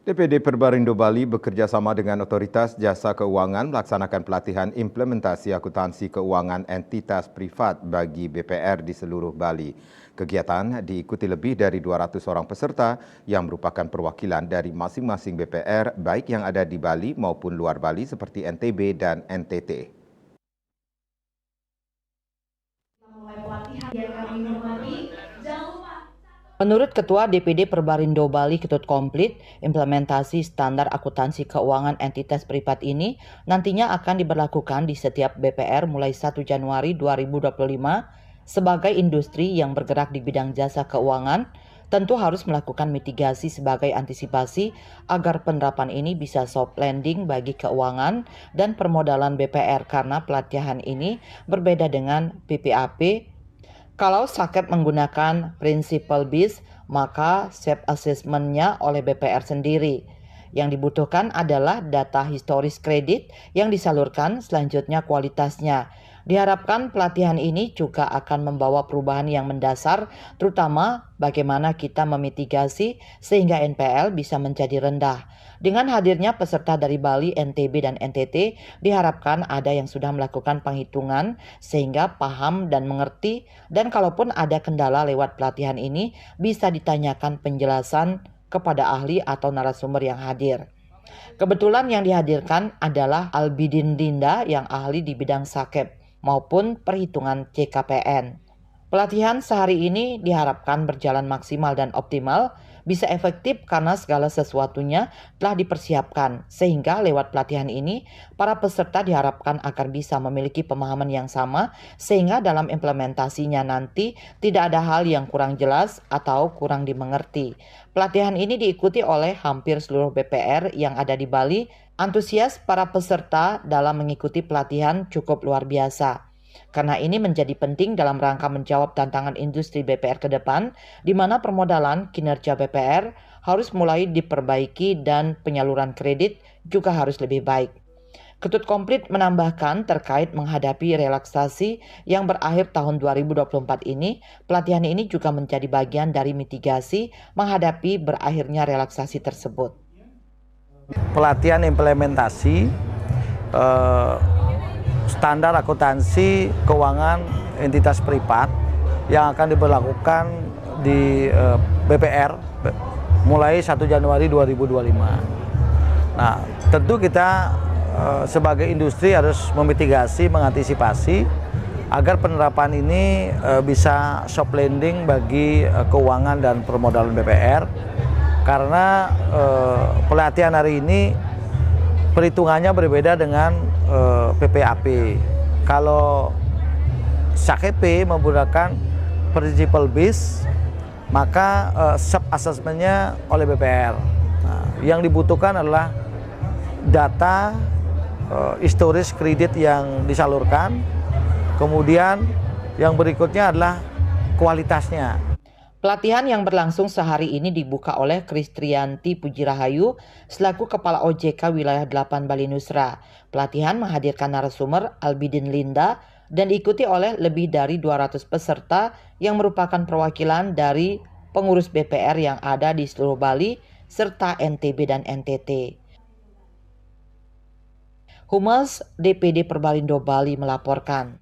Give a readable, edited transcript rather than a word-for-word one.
DPD Perbarindo Bali bekerja sama dengan Otoritas Jasa Keuangan melaksanakan pelatihan implementasi akuntansi keuangan entitas privat bagi BPR di seluruh Bali. Kegiatan diikuti lebih dari 200 orang peserta yang merupakan perwakilan dari masing-masing BPR baik yang ada di Bali maupun luar Bali seperti NTB dan NTT. Menurut Ketua DPD Perbarindo Bali Ketut Komplit, implementasi standar akuntansi keuangan entitas privat ini nantinya akan diberlakukan di setiap BPR mulai 1 Januari 2025 sebagai industri yang bergerak di bidang jasa keuangan. Tentu harus melakukan mitigasi sebagai antisipasi agar penerapan ini bisa soft landing bagi keuangan dan permodalan BPR karena pelatihan ini berbeda dengan PPAP. Kalau Saket menggunakan principal base, maka self-assessment-nya oleh BPR sendiri. Yang dibutuhkan adalah data historis kredit yang disalurkan, selanjutnya kualitasnya. Diharapkan pelatihan ini juga akan membawa perubahan yang mendasar, terutama bagaimana kita memitigasi sehingga NPL bisa menjadi rendah. Dengan hadirnya peserta dari Bali, NTB, dan NTT, diharapkan ada yang sudah melakukan penghitungan sehingga paham dan mengerti, dan kalaupun ada kendala lewat pelatihan ini, bisa ditanyakan penjelasan kepada ahli atau narasumber yang hadir. Kebetulan yang dihadirkan adalah Albidin Dinda yang ahli di bidang sakep maupun perhitungan CKPN. Pelatihan sehari ini diharapkan berjalan maksimal dan optimal, bisa efektif karena segala sesuatunya telah dipersiapkan, sehingga lewat pelatihan ini, para peserta diharapkan agar bisa memiliki pemahaman yang sama, sehingga dalam implementasinya nanti tidak ada hal yang kurang jelas atau kurang dimengerti. Pelatihan ini diikuti oleh hampir seluruh BPR yang ada di Bali. Antusias para peserta dalam mengikuti pelatihan cukup luar biasa. Karena ini menjadi penting dalam rangka menjawab tantangan industri BPR ke depan, di mana permodalan kinerja BPR harus mulai diperbaiki dan penyaluran kredit juga harus lebih baik. Ketut Komplit menambahkan terkait menghadapi relaksasi yang berakhir tahun 2024 ini, pelatihan ini juga menjadi bagian dari mitigasi menghadapi berakhirnya relaksasi tersebut. Pelatihan implementasi standar akuntansi keuangan entitas privat yang akan diberlakukan di BPR mulai 1 Januari 2025. Nah, tentu kita sebagai industri harus memitigasi, mengantisipasi agar penerapan ini bisa soft landing bagi keuangan dan permodalan BPR, karena pelatihan hari ini perhitungannya berbeda dengan PPAP. Kalau SAKP menggunakan principal base, maka sub-assessment-nya oleh BPR. Nah, yang dibutuhkan adalah data historis kredit yang disalurkan, kemudian yang berikutnya adalah kualitasnya. Pelatihan yang berlangsung sehari ini dibuka oleh Kristrianti Pujirahayu selaku Kepala OJK Wilayah 8 Bali Nusra. Pelatihan menghadirkan narasumber Albidin Linda dan diikuti oleh lebih dari 200 peserta yang merupakan perwakilan dari pengurus BPR yang ada di seluruh Bali serta NTB dan NTT. Humas DPD Perbarindo Bali melaporkan.